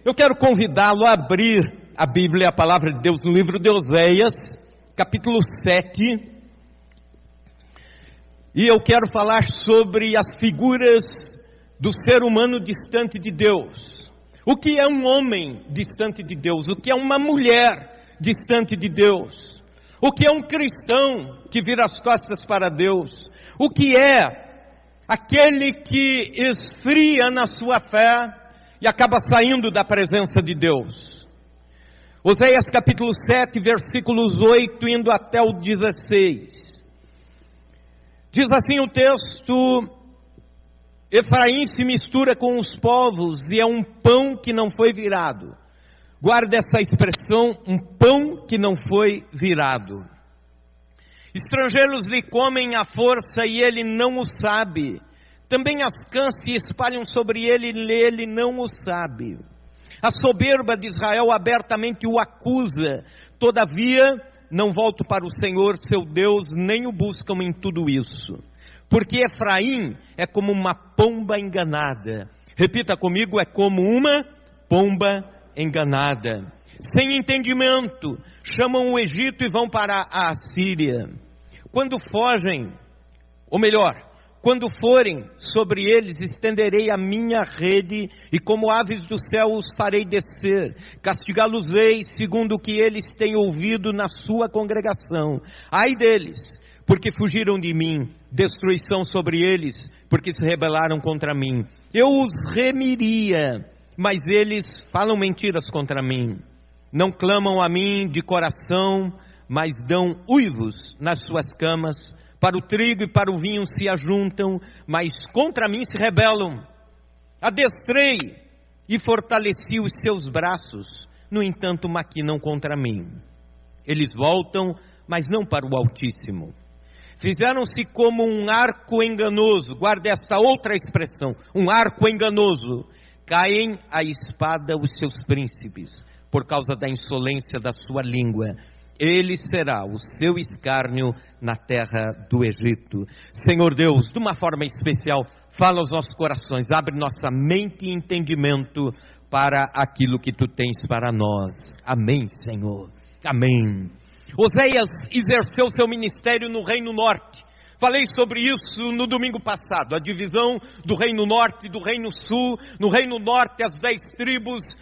Eu quero convidá-lo a abrir a Bíblia, a palavra de Deus, no livro de Oséias, capítulo 7. E eu quero falar sobre as figuras do ser humano distante de Deus. O que é um homem distante de Deus? O que é uma mulher distante de Deus? O que é um cristão que vira as costas para Deus? O que é aquele que esfria na sua fé e acaba saindo da presença de Deus? Oséias capítulo 7, versículos 8, indo até o 16. Diz assim o texto: Efraim se mistura com os povos e é um pão que não foi virado. Guarda essa expressão, um pão que não foi virado. Estrangeiros lhe comem à força e ele não o sabe. Também as cãs se espalham sobre ele e ele não o sabe. A soberba de Israel abertamente o acusa. Todavia, não volto para o Senhor, seu Deus, nem o buscam em tudo isso. Porque Efraim é como uma pomba enganada. Repita comigo, é como uma pomba enganada. Sem entendimento, chamam o Egito e vão para a Assíria. Quando fogem, ou melhor, quando forem sobre eles, estenderei a minha rede, e como aves do céu os farei descer. Castigá-los-ei segundo o que eles têm ouvido na sua congregação. Ai deles, porque fugiram de mim. Destruição sobre eles, porque se rebelaram contra mim. Eu os remiria, mas eles falam mentiras contra mim. Não clamam a mim de coração, mas dão uivos nas suas camas. Para o trigo e para o vinho se ajuntam, mas contra mim se rebelam. Adestrei e fortaleci os seus braços, no entanto maquinam contra mim. Eles voltam, mas não para o Altíssimo. Fizeram-se como um arco enganoso, guarda esta outra expressão, um arco enganoso. Caem à espada os seus príncipes, por causa da insolência da sua língua. Ele será o seu escárnio na terra do Egito. Senhor Deus, de uma forma especial, fala aos nossos corações, abre nossa mente e entendimento para aquilo que Tu tens para nós. Amém, Senhor. Amém. Oséias exerceu seu ministério no Reino Norte. Falei sobre isso no domingo passado, a divisão do Reino Norte e do Reino Sul. No Reino Norte, as 10 tribos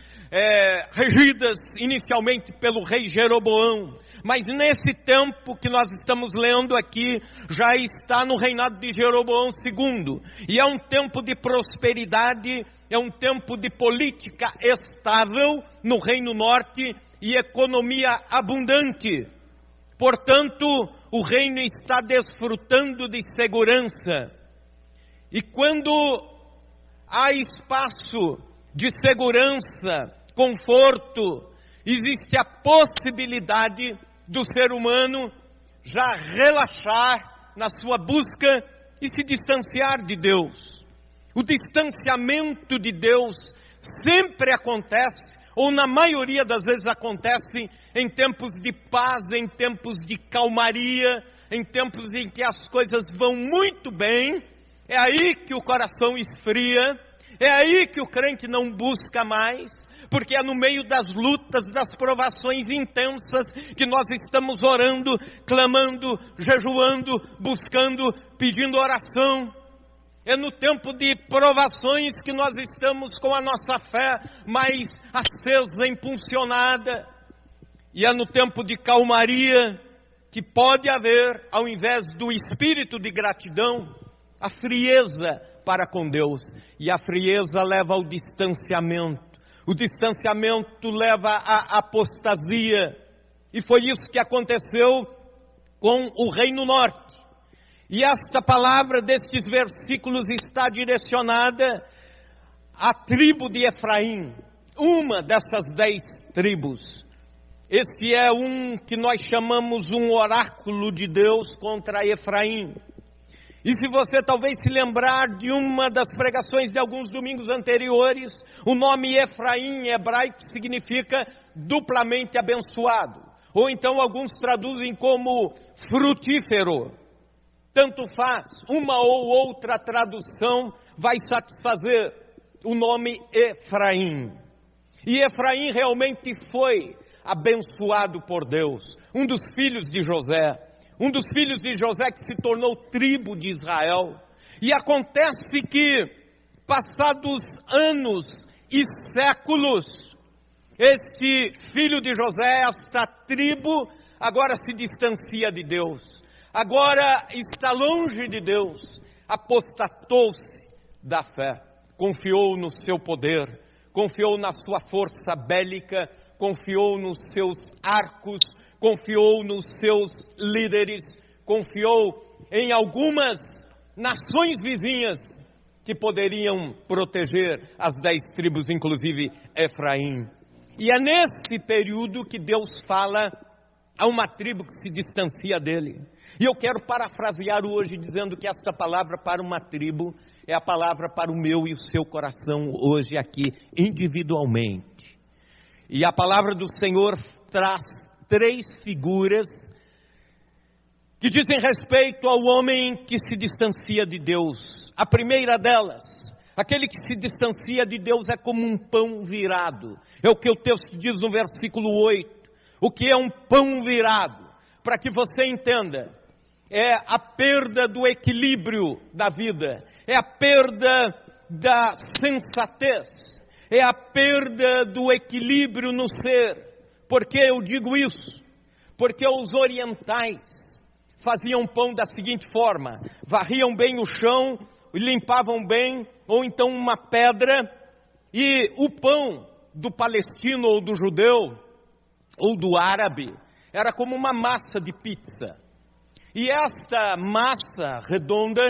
regidas inicialmente pelo rei Jeroboão. Mas nesse tempo que nós estamos lendo aqui, já está no reinado de Jeroboão II. E é um tempo de prosperidade, é um tempo de política estável no Reino Norte e economia abundante. Portanto, o reino está desfrutando de segurança. E quando há espaço de segurança, conforto, existe a possibilidade do ser humano já relaxar na sua busca e se distanciar de Deus. O distanciamento de Deus sempre acontece, ou na maioria das vezes acontece, em tempos de paz, em tempos de calmaria, em tempos em que as coisas vão muito bem. É aí que o coração esfria, é aí que o crente não busca mais, porque é no meio das lutas, das provações intensas, que nós estamos orando, clamando, jejuando, buscando, pedindo oração. É no tempo de provações que nós estamos com a nossa fé mais acesa, impulsionada. E é no tempo de calmaria que pode haver, ao invés do espírito de gratidão, a frieza para com Deus. E a frieza leva ao distanciamento. O distanciamento leva à apostasia. E foi isso que aconteceu com o Reino Norte. E esta palavra destes versículos está direcionada à tribo de Efraim, uma dessas 10 tribos. Este é um que nós chamamos um oráculo de Deus contra Efraim. E se você talvez se lembrar de uma das pregações de alguns domingos anteriores, o nome Efraim em hebraico significa duplamente abençoado. Ou então alguns traduzem como frutífero. Tanto faz, uma ou outra tradução vai satisfazer o nome Efraim. E Efraim realmente foi abençoado por Deus, um dos filhos de José que se tornou tribo de Israel. E acontece que, passados anos e séculos, este filho de José, esta tribo, agora se distancia de Deus, agora está longe de Deus, apostatou-se da fé, confiou no seu poder, confiou na sua força bélica, confiou nos seus arcos, confiou nos seus líderes, confiou em algumas nações vizinhas que poderiam proteger as 10 tribos, inclusive Efraim. E é nesse período que Deus fala a uma tribo que se distancia dele. E eu quero parafrasear hoje dizendo que esta palavra para uma tribo é a palavra para o meu e o seu coração hoje aqui, individualmente. E a palavra do Senhor traz 3 figuras que dizem respeito ao homem que se distancia de Deus. A primeira delas, aquele que se distancia de Deus é como um pão virado. É o que o texto diz no versículo 8. O que é um pão virado? Para que você entenda, é a perda do equilíbrio da vida, é a perda da sensatez, é a perda do equilíbrio no ser. Por que eu digo isso? Porque os orientais faziam pão da seguinte forma: varriam bem o chão, limpavam bem, ou então uma pedra, e o pão do palestino ou do judeu, ou do árabe, era como uma massa de pizza. E esta massa redonda,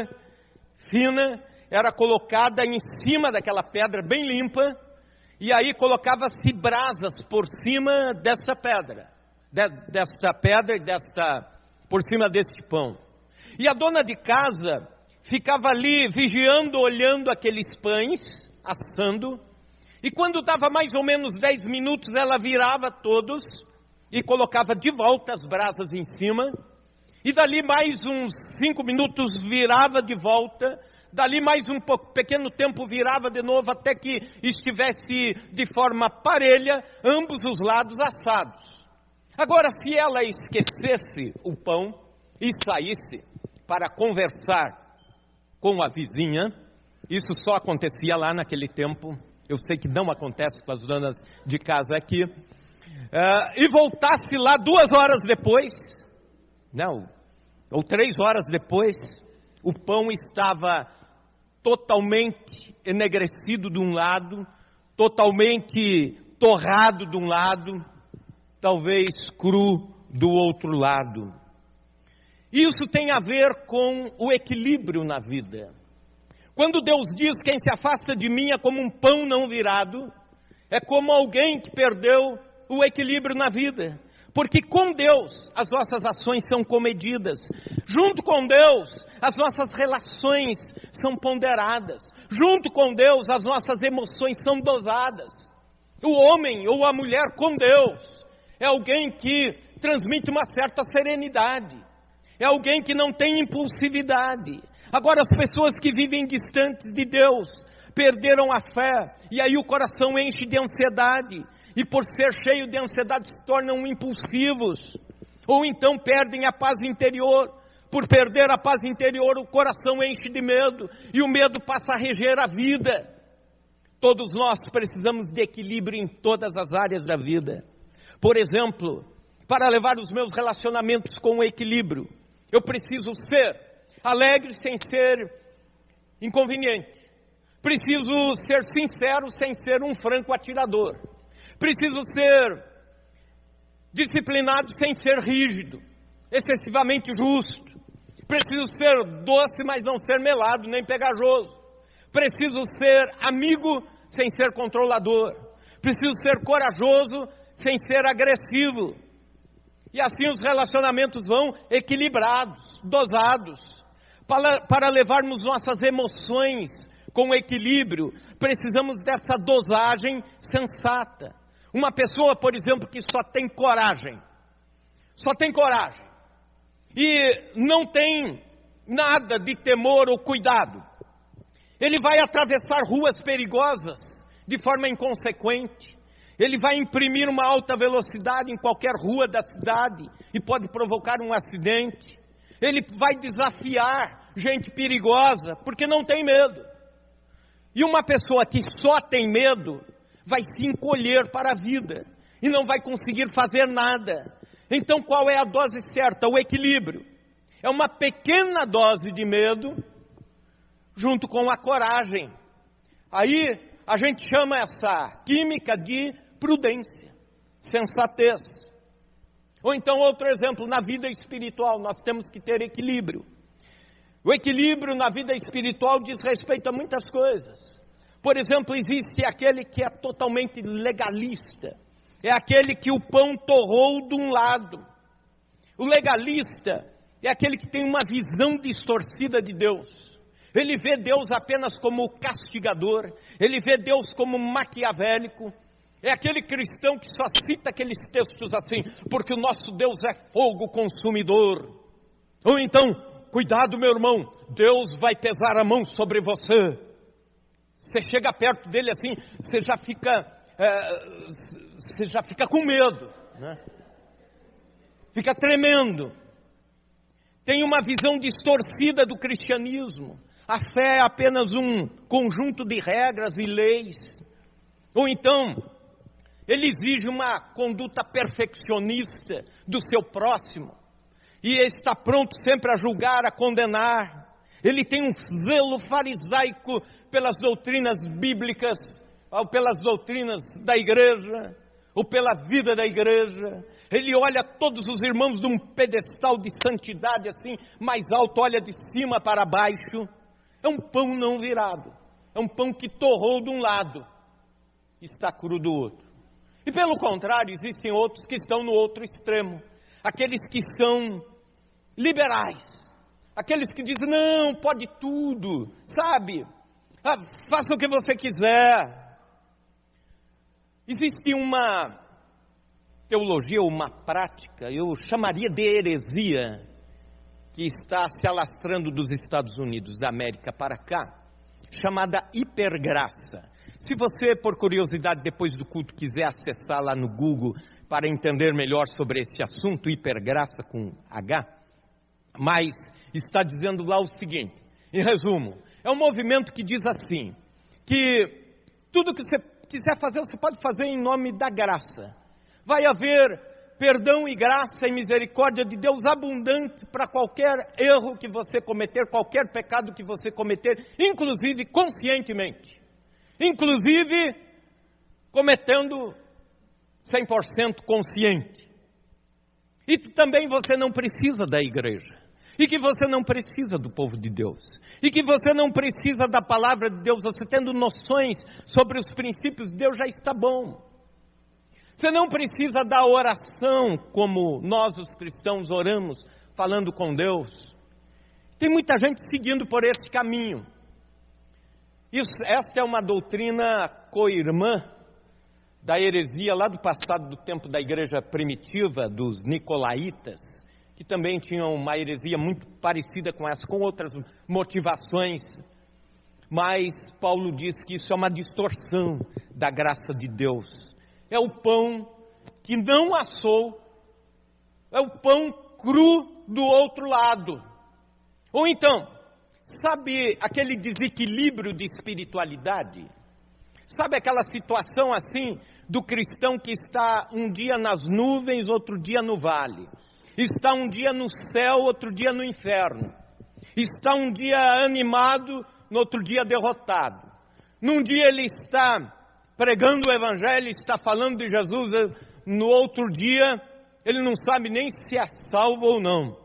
fina, era colocada em cima daquela pedra bem limpa, e aí colocava-se brasas por cima dessa pedra, por cima deste pão. E a dona de casa ficava ali vigiando, olhando aqueles pães, assando, e quando dava mais ou menos 10 minutos, ela virava todos e colocava de volta as brasas em cima, e dali mais uns 5 minutos virava de volta, dali mais um pequeno tempo virava de novo, até que estivesse de forma parelha, ambos os lados assados. Agora, se ela esquecesse o pão e saísse para conversar com a vizinha, isso só acontecia lá naquele tempo, eu sei que não acontece com as donas de casa aqui, e voltasse lá 2 horas depois, ou 3 horas depois, o pão estava totalmente enegrecido de um lado, totalmente torrado de um lado, talvez cru do outro lado. Isso tem a ver com o equilíbrio na vida. Quando Deus diz: quem se afasta de mim é como um pão não virado, é como alguém que perdeu o equilíbrio na vida. Porque com Deus as nossas ações são comedidas, junto com Deus as nossas relações são ponderadas, junto com Deus as nossas emoções são dosadas. O homem ou a mulher com Deus é alguém que transmite uma certa serenidade, é alguém que não tem impulsividade. Agora, as pessoas que vivem distantes de Deus perderam a fé, e aí o coração enche de ansiedade, e por ser cheio de ansiedade se tornam impulsivos, ou então perdem a paz interior. Por perder a paz interior, o coração enche de medo, e o medo passa a reger a vida. Todos nós precisamos de equilíbrio em todas as áreas da vida. Por exemplo, para levar os meus relacionamentos com o equilíbrio, eu preciso ser alegre sem ser inconveniente, preciso ser sincero sem ser um franco atirador, preciso ser disciplinado sem ser rígido, excessivamente justo, preciso ser doce mas não ser melado nem pegajoso, preciso ser amigo sem ser controlador, preciso ser corajoso sem ser agressivo. E assim os relacionamentos vão equilibrados, dosados. Para levarmos nossas emoções com equilíbrio, precisamos dessa dosagem sensata. Uma pessoa, por exemplo, que só tem coragem, e não tem nada de temor ou cuidado, ele vai atravessar ruas perigosas de forma inconsequente, Ele vai imprimir uma alta velocidade em qualquer rua da cidade e pode provocar um acidente. Ele vai desafiar gente perigosa porque não tem medo. E uma pessoa que só tem medo vai se encolher para a vida e não vai conseguir fazer nada. Então qual é a dose certa? O equilíbrio. É uma pequena dose de medo junto com a coragem. Aí a gente chama essa química de prudência, sensatez. Ou então outro exemplo, na vida espiritual nós temos que ter equilíbrio. O equilíbrio na vida espiritual diz respeito a muitas coisas. Por exemplo, existe aquele que é totalmente legalista. É aquele que o pão torrou de um lado. O legalista é aquele que tem uma visão distorcida de Deus. Ele vê Deus apenas como castigador. Ele vê Deus como maquiavélico. É aquele cristão que só cita aqueles textos assim, porque o nosso Deus é fogo consumidor. Ou então, cuidado meu irmão, Deus vai pesar a mão sobre você. Você chega perto dele assim, você já fica com medo, né? Fica tremendo. Tem uma visão distorcida do cristianismo. A fé é apenas um conjunto de regras e leis. Ou então, ele exige uma conduta perfeccionista do seu próximo. E está pronto sempre a julgar, a condenar. Ele tem um zelo farisaico pelas doutrinas bíblicas, ou pelas doutrinas da igreja, ou pela vida da igreja. Ele olha todos os irmãos de um pedestal de santidade assim, mais alto, olha de cima para baixo. É um pão não virado. É um pão que torrou de um lado, está cru do outro. E pelo contrário, existem outros que estão no outro extremo. Aqueles que são liberais. Aqueles que dizem, não, pode tudo, sabe? Faça o que você quiser. Existe uma teologia, uma prática, eu chamaria de heresia, que está se alastrando dos Estados Unidos, da América para cá, chamada hipergraça. Se você, por curiosidade, depois do culto, quiser acessar lá no Google para entender melhor sobre esse assunto, hipergraça com H, mas está dizendo lá o seguinte, em resumo, é um movimento que diz assim, que tudo que você quiser fazer, você pode fazer em nome da graça. Vai haver perdão e graça e misericórdia de Deus abundante para qualquer erro que você cometer, qualquer pecado que você cometer, inclusive conscientemente. Inclusive cometendo 100% consciente. E também você não precisa da igreja. E que você não precisa do povo de Deus. E que você não precisa da palavra de Deus. Você tendo noções sobre os princípios de Deus já está bom. Você não precisa da oração como nós os cristãos oramos, falando com Deus. Tem muita gente seguindo por esse caminho. Esta é uma doutrina co-irmã da heresia lá do passado, do tempo da igreja primitiva, dos nicolaítas, que também tinham uma heresia muito parecida com essa, com outras motivações. Mas Paulo diz que isso é uma distorção da graça de Deus. É o pão que não assou, é o pão cru do outro lado. Ou então, sabe aquele desequilíbrio de espiritualidade? Sabe aquela situação assim do cristão que está um dia nas nuvens, outro dia no vale? Está um dia no céu, outro dia no inferno. Está um dia animado, no outro dia derrotado. Num dia ele está pregando o evangelho, está falando de Jesus, no outro dia ele não sabe nem se é salvo ou não.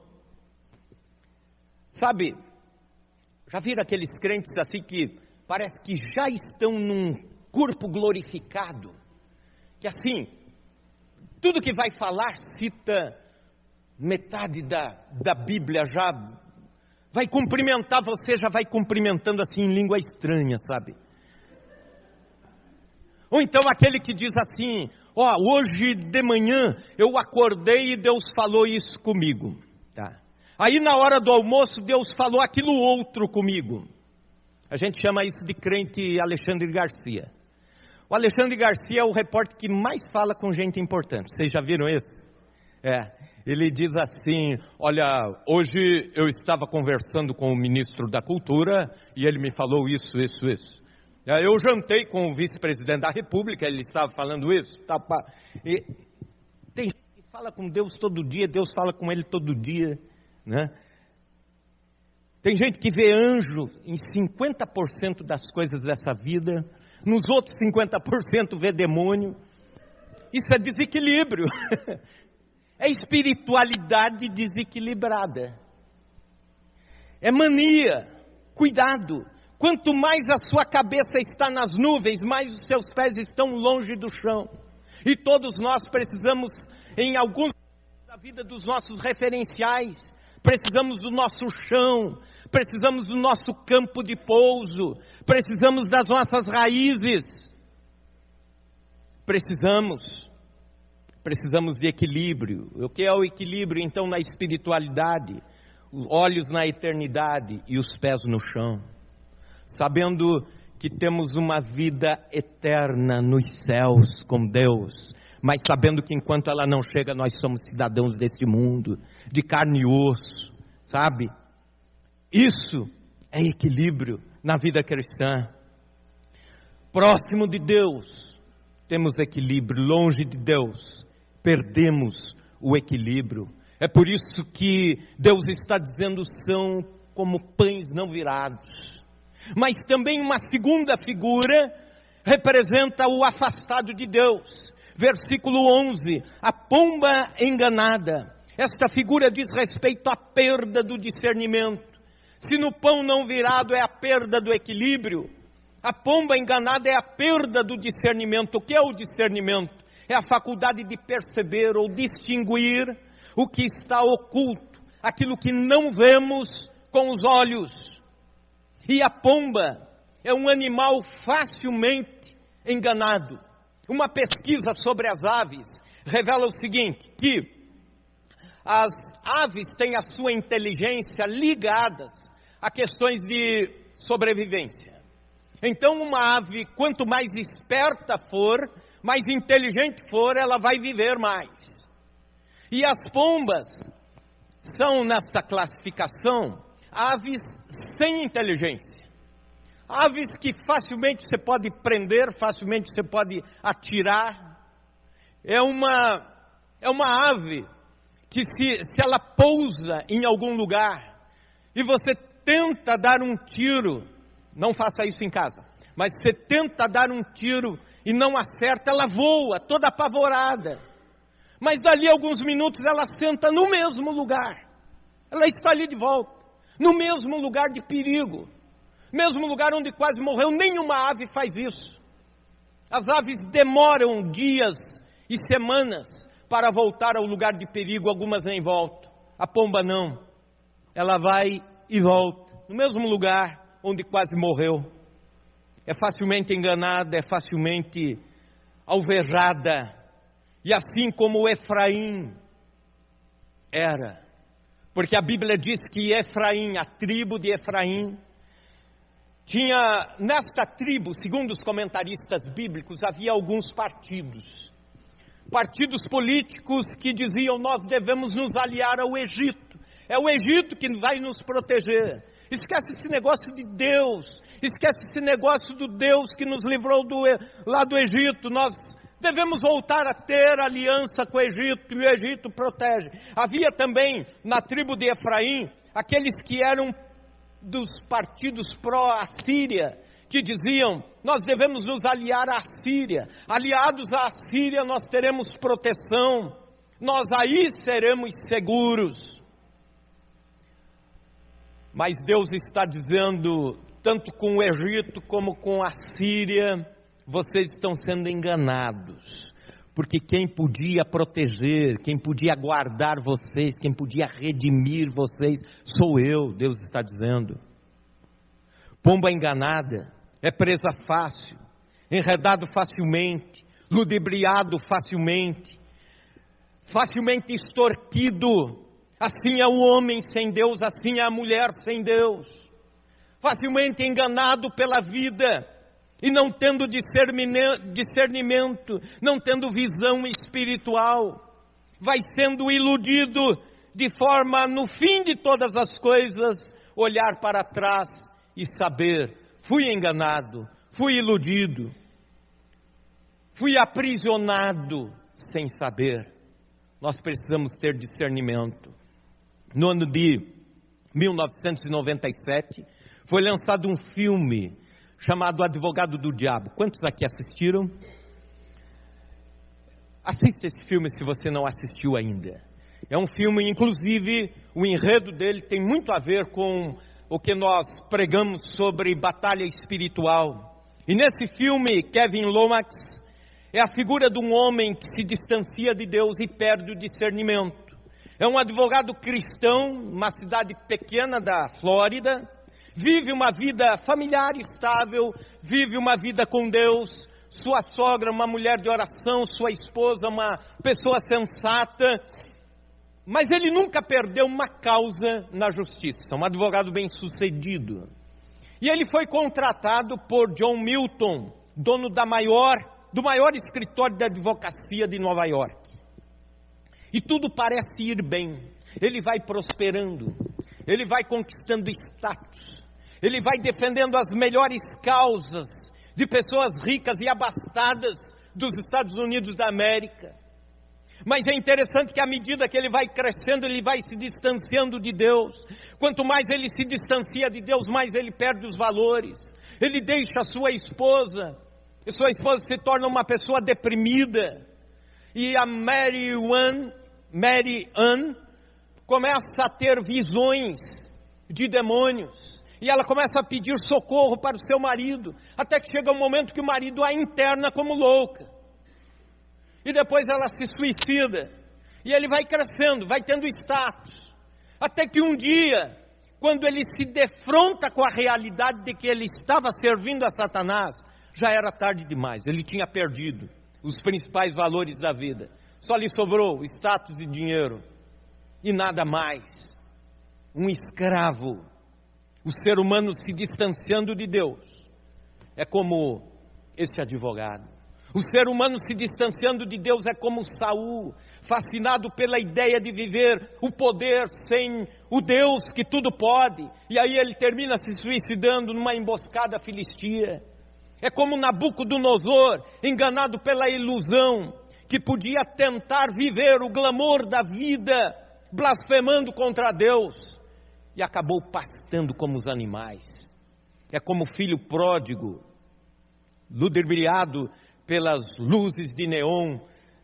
Sabe, já viram aqueles crentes assim que parece que já estão num corpo glorificado? Que assim, tudo que vai falar cita metade da Bíblia, já vai cumprimentar você, já vai cumprimentando assim em língua estranha, sabe? Ou então aquele que diz assim, hoje de manhã eu acordei e Deus falou isso comigo, tá? Aí na hora do almoço Deus falou aquilo outro comigo. A gente chama isso de crente Alexandre Garcia. O Alexandre Garcia é o repórter que mais fala com gente importante. Vocês já viram isso? Ele diz assim, olha, hoje eu estava conversando com o ministro da Cultura e ele me falou isso. Eu jantei com o vice-presidente da República, ele estava falando isso. E tem gente que fala com Deus todo dia, Deus fala com ele todo dia, né? Tem gente que vê anjo em 50% das coisas dessa vida, nos outros 50% vê demônio. Isso é desequilíbrio. É espiritualidade desequilibrada. É mania. Cuidado. Quanto mais a sua cabeça está nas nuvens, mais os seus pés estão longe do chão. E todos nós precisamos, em alguns da vida dos nossos referenciais, precisamos do nosso chão, precisamos do nosso campo de pouso, precisamos das nossas raízes. Precisamos de equilíbrio. O que é o equilíbrio, então, na espiritualidade? Os olhos na eternidade e os pés no chão. Sabendo que temos uma vida eterna nos céus com Deus, mas sabendo que enquanto ela não chega, nós somos cidadãos deste mundo, de carne e osso, sabe? Isso é equilíbrio na vida cristã. Próximo de Deus, temos equilíbrio. Longe de Deus, perdemos o equilíbrio. É por isso que Deus está dizendo, são como pães não virados. Mas também uma segunda figura representa o afastado de Deus. Versículo 11, a pomba enganada. Esta figura diz respeito à perda do discernimento. Se no pão não virado é a perda do equilíbrio, a pomba enganada é a perda do discernimento. O que é o discernimento? É a faculdade de perceber ou distinguir o que está oculto, aquilo que não vemos com os olhos. E a pomba é um animal facilmente enganado. Uma pesquisa sobre as aves revela o seguinte, que as aves têm a sua inteligência ligadas a questões de sobrevivência. Então uma ave, quanto mais esperta for, mais inteligente for, ela vai viver mais. E as pombas são, nessa classificação, aves sem inteligência. Aves que facilmente você pode prender, facilmente você pode atirar. É uma ave que se ela pousa em algum lugar e você tenta dar um tiro, não faça isso em casa, mas você tenta dar um tiro e não acerta, ela voa toda apavorada. Mas dali a alguns minutos ela senta no mesmo lugar. Ela está ali de volta, no mesmo lugar de perigo, mesmo lugar onde quase morreu. Nenhuma ave faz isso. As aves demoram dias e semanas para voltar ao lugar de perigo, algumas nem voltam. A pomba não. Ela vai e volta, no mesmo lugar onde quase morreu. É facilmente enganada, é facilmente alvejada. E assim como Efraim era, porque a Bíblia diz que Efraim, a tribo de Efraim, tinha, nesta tribo, segundo os comentaristas bíblicos, havia alguns partidos políticos que diziam, nós devemos nos aliar ao Egito, é o Egito que vai nos proteger. Esquece esse negócio de Deus, esquece esse negócio do Deus que nos livrou lá do Egito, nós devemos voltar a ter aliança com o Egito, e o Egito protege. Havia também na tribo de Efraim, aqueles que eram dos partidos pró-Assíria, que diziam, nós devemos nos aliar à Síria, aliados à Síria nós teremos proteção, nós aí seremos seguros. Mas Deus está dizendo, tanto com o Egito como com a Síria, vocês estão sendo enganados, porque quem podia proteger, quem podia guardar vocês, quem podia redimir vocês, sou eu, Deus está dizendo. Pomba enganada, é presa fácil, enredado facilmente, ludibriado facilmente, facilmente extorquido. Assim é o homem sem Deus, assim é a mulher sem Deus, facilmente enganado pela vida, e não tendo discernimento, não tendo visão espiritual, vai sendo iludido de forma, no fim de todas as coisas, olhar para trás e saber: fui enganado, fui iludido, fui aprisionado sem saber. Nós precisamos ter discernimento. No ano de 1997, foi lançado um filme chamado Advogado do Diabo. Quantos aqui assistiram? Assista esse filme se você não assistiu ainda. É um filme, inclusive, o enredo dele tem muito a ver com o que nós pregamos sobre batalha espiritual. E nesse filme, Kevin Lomax é a figura de um homem que se distancia de Deus e perde o discernimento. É um advogado cristão, uma cidade pequena da Flórida, vive uma vida familiar estável, vive uma vida com Deus, sua sogra, uma mulher de oração, sua esposa, uma pessoa sensata, mas ele nunca perdeu uma causa na justiça, um advogado bem-sucedido. E ele foi contratado por John Milton, dono do maior escritório de advocacia de Nova York. E tudo parece ir bem, ele vai prosperando, ele vai conquistando status, ele vai defendendo as melhores causas de pessoas ricas e abastadas dos Estados Unidos da América. Mas é interessante que à medida que ele vai crescendo, ele vai se distanciando de Deus. Quanto mais ele se distancia de Deus, mais ele perde os valores. Ele deixa a sua esposa, e sua esposa se torna uma pessoa deprimida. E a Mary Ann começa a ter visões de demônios. E ela começa a pedir socorro para o seu marido, até que chega um momento que o marido a interna como louca. E depois ela se suicida. E ele vai crescendo, vai tendo status. Até que um dia, quando ele se defronta com a realidade de que ele estava servindo a Satanás, já era tarde demais. Ele tinha perdido os principais valores da vida. Só lhe sobrou status e dinheiro. E nada mais. Um escravo. O ser humano se distanciando de Deus. É como esse advogado. O ser humano se distanciando de Deus é como Saul, fascinado pela ideia de viver o poder sem o Deus que tudo pode. E aí ele termina se suicidando numa emboscada filistia. É como Nabucodonosor, enganado pela ilusão, que podia tentar viver o glamour da vida, blasfemando contra Deus, e acabou pastando como os animais. É como o filho pródigo, ludibriado pelas luzes de neon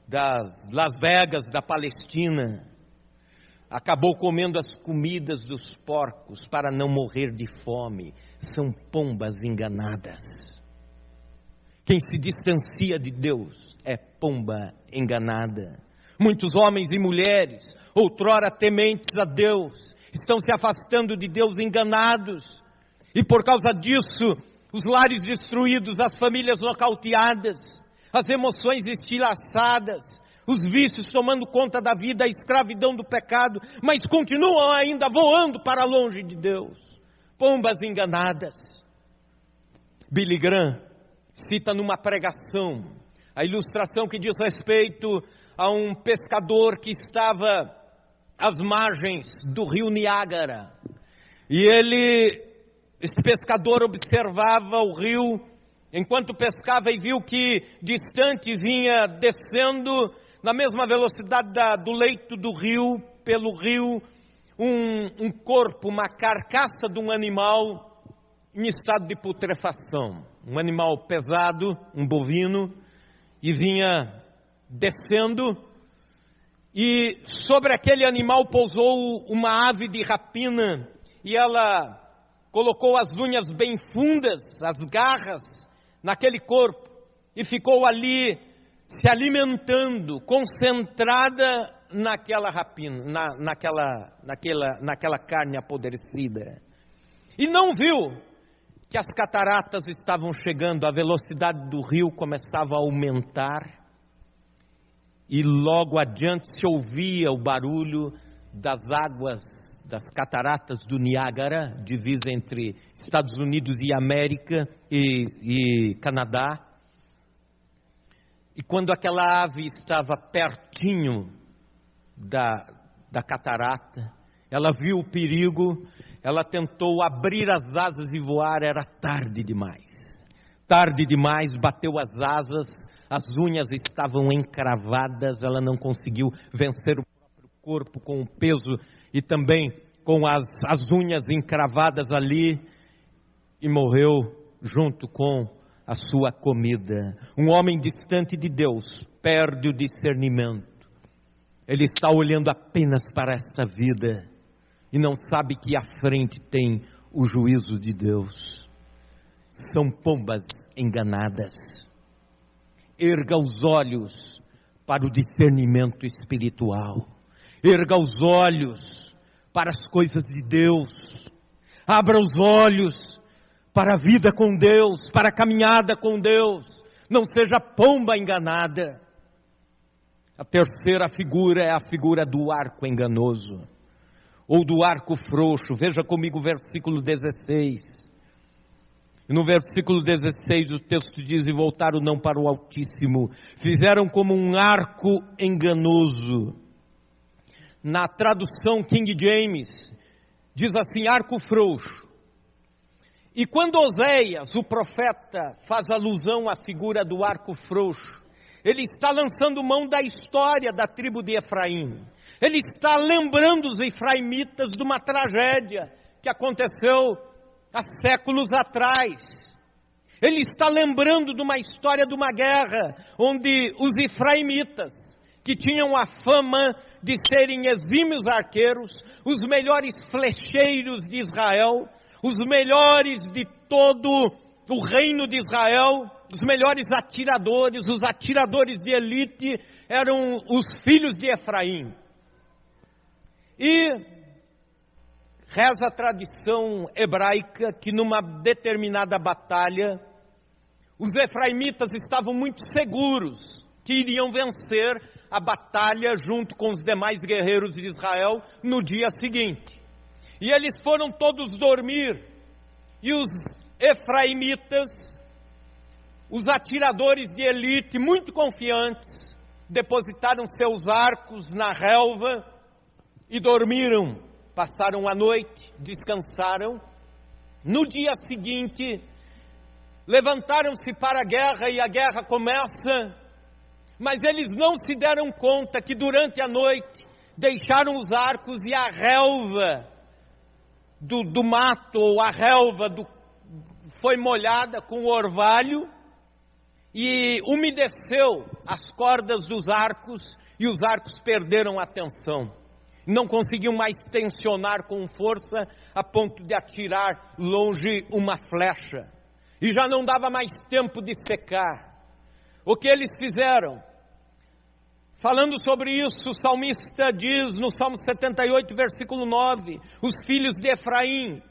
das Las Vegas, da Palestina, acabou comendo as comidas dos porcos para não morrer de fome. São pombas enganadas. Quem se distancia de Deus é pomba enganada. Muitos homens e mulheres, outrora tementes a Deus, estão se afastando de Deus enganados, e por causa disso, os lares destruídos, as famílias nocauteadas, as emoções estilhaçadas, os vícios tomando conta da vida, a escravidão do pecado, mas continuam ainda voando para longe de Deus. Pombas enganadas. Billy Graham cita numa pregação a ilustração que diz respeito a um pescador que estava às margens do rio Niágara. E esse pescador observava o rio enquanto pescava e viu que distante vinha descendo na mesma velocidade do leito do rio, pelo rio, um corpo, uma carcaça de um animal em estado de putrefação. Um animal pesado, um bovino, e vinha descendo, e sobre aquele animal pousou uma ave de rapina, e ela colocou as unhas bem fundas, as garras, naquele corpo, e ficou ali se alimentando, concentrada naquela rapina, naquela carne apodrecida. E não viu que as cataratas estavam chegando, a velocidade do rio começava a aumentar, e logo adiante se ouvia o barulho das águas das cataratas do Niágara, divisa entre Estados Unidos e América e Canadá. E quando aquela ave estava pertinho da catarata, ela viu o perigo, ela tentou abrir as asas e voar, era tarde demais. Tarde demais, bateu as asas, as unhas estavam encravadas, ela não conseguiu vencer o próprio corpo com o peso e também com as unhas encravadas ali, e morreu junto com a sua comida. Um homem distante de Deus perde o discernimento. Ele está olhando apenas para esta vida e não sabe que à frente tem o juízo de Deus. São pombas enganadas. Erga os olhos para o discernimento espiritual. Erga os olhos para as coisas de Deus. Abra os olhos para a vida com Deus, para a caminhada com Deus. Não seja pomba enganada. A terceira figura é a figura do arco enganoso, ou do arco frouxo. Veja comigo o versículo 16. No versículo 16 o texto diz: e voltaram não para o Altíssimo, fizeram como um arco enganoso. Na tradução King James, diz assim, arco frouxo. E quando Oséias, o profeta, faz alusão à figura do arco frouxo, ele está lançando mão da história da tribo de Efraim. Ele está lembrando os efraimitas de uma tragédia que aconteceu há séculos atrás. Ele está lembrando de uma história de uma guerra, onde os efraimitas, que tinham a fama de serem exímios arqueiros, os melhores flecheiros de Israel, os melhores de todo o reino de Israel, os melhores atiradores, os atiradores de elite, eram os filhos de Efraim. E reza a tradição hebraica que numa determinada batalha, os efraimitas estavam muito seguros que iriam vencer a batalha junto com os demais guerreiros de Israel no dia seguinte. E eles foram todos dormir, e os efraimitas, os atiradores de elite, muito confiantes, depositaram seus arcos na relva e dormiram, passaram a noite, descansaram. No dia seguinte, levantaram-se para a guerra e a guerra começa, mas eles não se deram conta que durante a noite deixaram os arcos e a relva do mato, ou a relva foi molhada com orvalho e umedeceu as cordas dos arcos, e os arcos perderam a tensão. Não conseguiam mais tensionar com força a ponto de atirar longe uma flecha. E já não dava mais tempo de secar. O que eles fizeram? Falando sobre isso, o salmista diz no Salmo 78, versículo 9, os filhos de Efraim,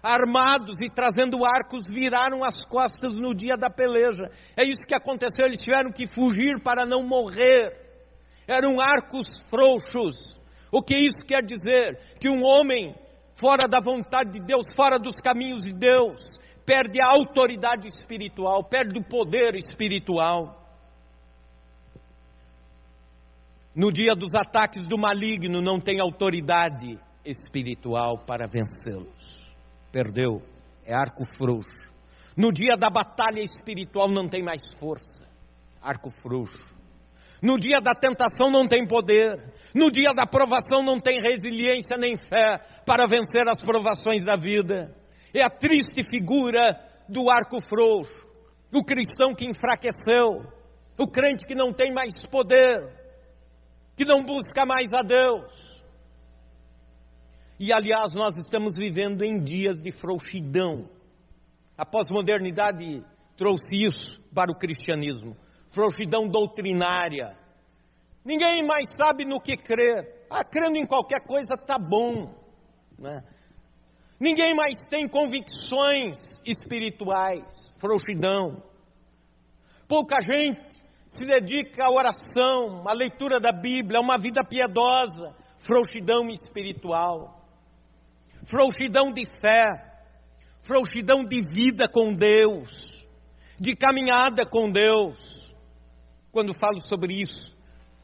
armados e trazendo arcos, viraram as costas no dia da peleja. É isso que aconteceu, eles tiveram que fugir para não morrer. Eram arcos frouxos. O que isso quer dizer? Que um homem fora da vontade de Deus, fora dos caminhos de Deus, perde a autoridade espiritual, perde o poder espiritual. No dia dos ataques do maligno, não tem autoridade espiritual para vencê-los. Perdeu, é arco frouxo. No dia da batalha espiritual não tem mais força, arco frouxo. No dia da tentação não tem poder. No dia da provação não tem resiliência nem fé para vencer as provações da vida. É a triste figura do arco frouxo. O cristão que enfraqueceu, o crente que não tem mais poder, que não busca mais a Deus. E aliás, nós estamos vivendo em dias de frouxidão. A pós-modernidade trouxe isso para o cristianismo. Frouxidão doutrinária. Ninguém mais sabe no que crer. Crendo em qualquer coisa está bom, né? Ninguém mais tem convicções espirituais. Frouxidão. Pouca gente se dedica à oração, à leitura da Bíblia, a uma vida piedosa. Frouxidão espiritual. frouxidão de fé, frouxidão de vida com Deus, de caminhada com Deus. Quando falo sobre isso,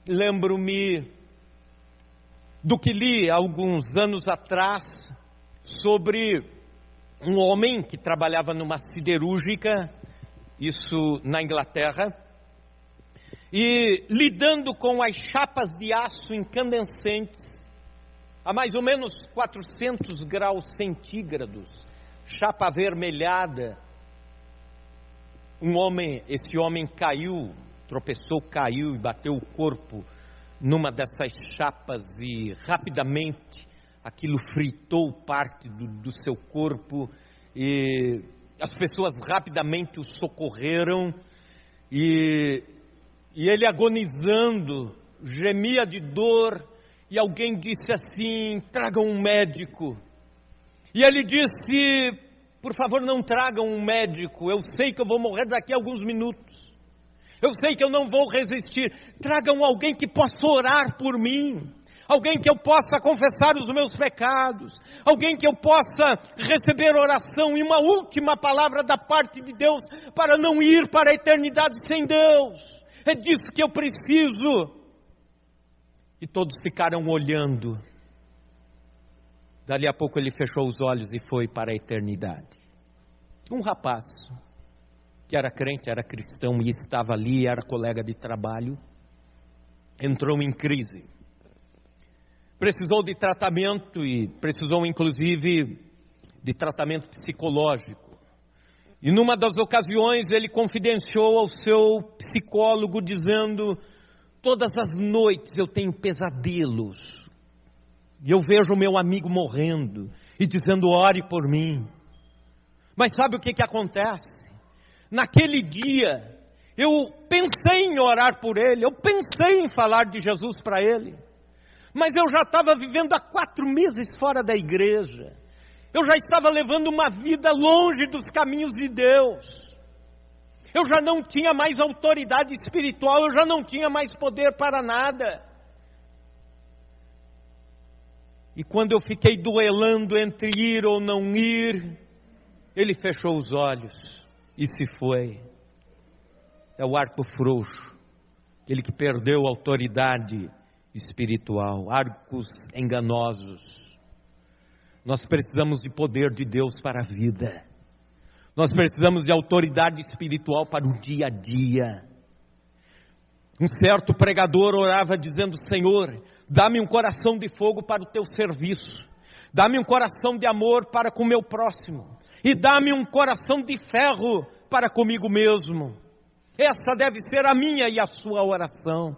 lembro-me do que li há alguns anos atrás sobre um homem que trabalhava numa siderúrgica, isso na Inglaterra, e lidando com as chapas de aço incandescentes a mais ou menos 400 graus centígrados, chapa avermelhada. Esse homem caiu, tropeçou, caiu e bateu o corpo numa dessas chapas e rapidamente aquilo fritou parte do seu corpo e as pessoas rapidamente o socorreram e ele agonizando, gemia de dor e alguém disse assim: tragam um médico. E ele disse: por favor, não tragam um médico, eu sei que eu vou morrer daqui a alguns minutos, eu sei que eu não vou resistir, tragam alguém que possa orar por mim, alguém que eu possa confessar os meus pecados, alguém que eu possa receber oração e uma última palavra da parte de Deus, para não ir para a eternidade sem Deus, é disso que eu preciso. E todos ficaram olhando. Dali a pouco ele fechou os olhos e foi para a eternidade. Um rapaz, que era crente, era cristão e estava ali, era colega de trabalho, entrou em crise. Precisou de tratamento e precisou inclusive de tratamento psicológico. E numa das ocasiões ele confidenciou ao seu psicólogo dizendo: todas as noites eu tenho pesadelos, e eu vejo o meu amigo morrendo, e dizendo: ore por mim. Mas sabe o que acontece? Naquele dia, eu pensei em orar por ele, eu pensei em falar de Jesus para ele, mas eu já estava vivendo há 4 meses fora da igreja, eu já estava levando uma vida longe dos caminhos de Deus, eu já não tinha mais autoridade espiritual, eu já não tinha mais poder para nada. E quando eu fiquei duelando entre ir ou não ir, ele fechou os olhos e se foi. É o arco frouxo, aquele que perdeu a autoridade espiritual, arcos enganosos. Nós precisamos de poder de Deus para a vida. Nós precisamos de autoridade espiritual para o dia a dia. Um certo pregador orava dizendo: Senhor, dá-me um coração de fogo para o teu serviço, dá-me um coração de amor para com o meu próximo, e dá-me um coração de ferro para comigo mesmo. Essa deve ser a minha e a sua oração,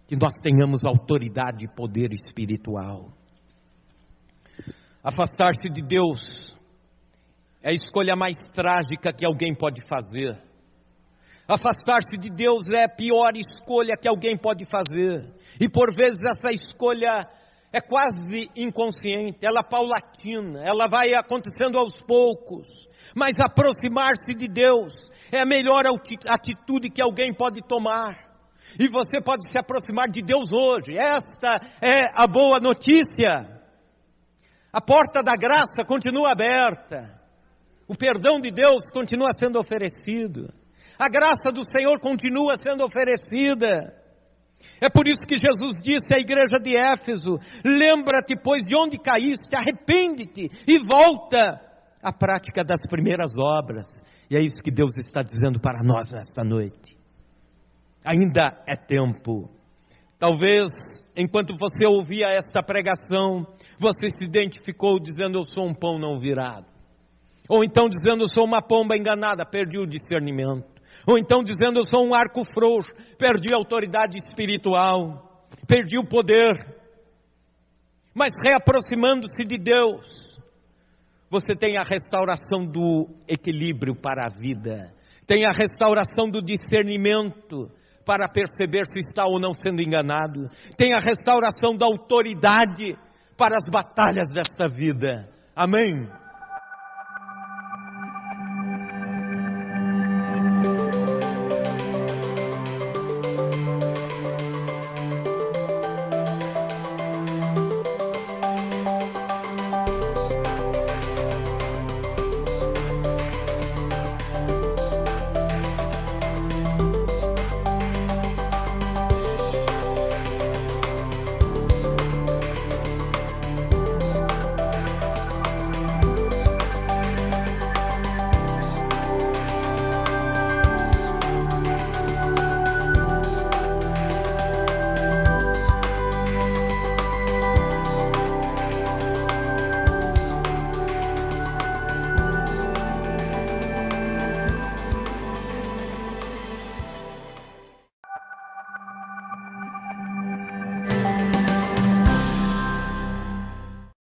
que nós tenhamos autoridade e poder espiritual. Afastar-se de Deus é a escolha mais trágica que alguém pode fazer. Afastar-se de Deus é a pior escolha que alguém pode fazer. E por vezes essa escolha é quase inconsciente, ela é paulatina, ela vai acontecendo aos poucos. Mas aproximar-se de Deus é a melhor atitude que alguém pode tomar. E você pode se aproximar de Deus hoje. Esta é a boa notícia. A porta da graça continua aberta. O perdão de Deus continua sendo oferecido. A graça do Senhor continua sendo oferecida. É por isso que Jesus disse à igreja de Éfeso: lembra-te, pois, de onde caíste, arrepende-te e volta à prática das primeiras obras. E é isso que Deus está dizendo para nós nesta noite. Ainda é tempo. Talvez, enquanto você ouvia esta pregação, você se identificou dizendo: eu sou um pão não virado. Ou então dizendo: eu sou uma pomba enganada, perdi o discernimento. Ou então dizendo: eu sou um arco frouxo, perdi a autoridade espiritual, perdi o poder. Mas reaproximando-se de Deus, você tem a restauração do equilíbrio para a vida, tem a restauração do discernimento para perceber se está ou não sendo enganado, tem a restauração da autoridade para as batalhas desta vida. Amém?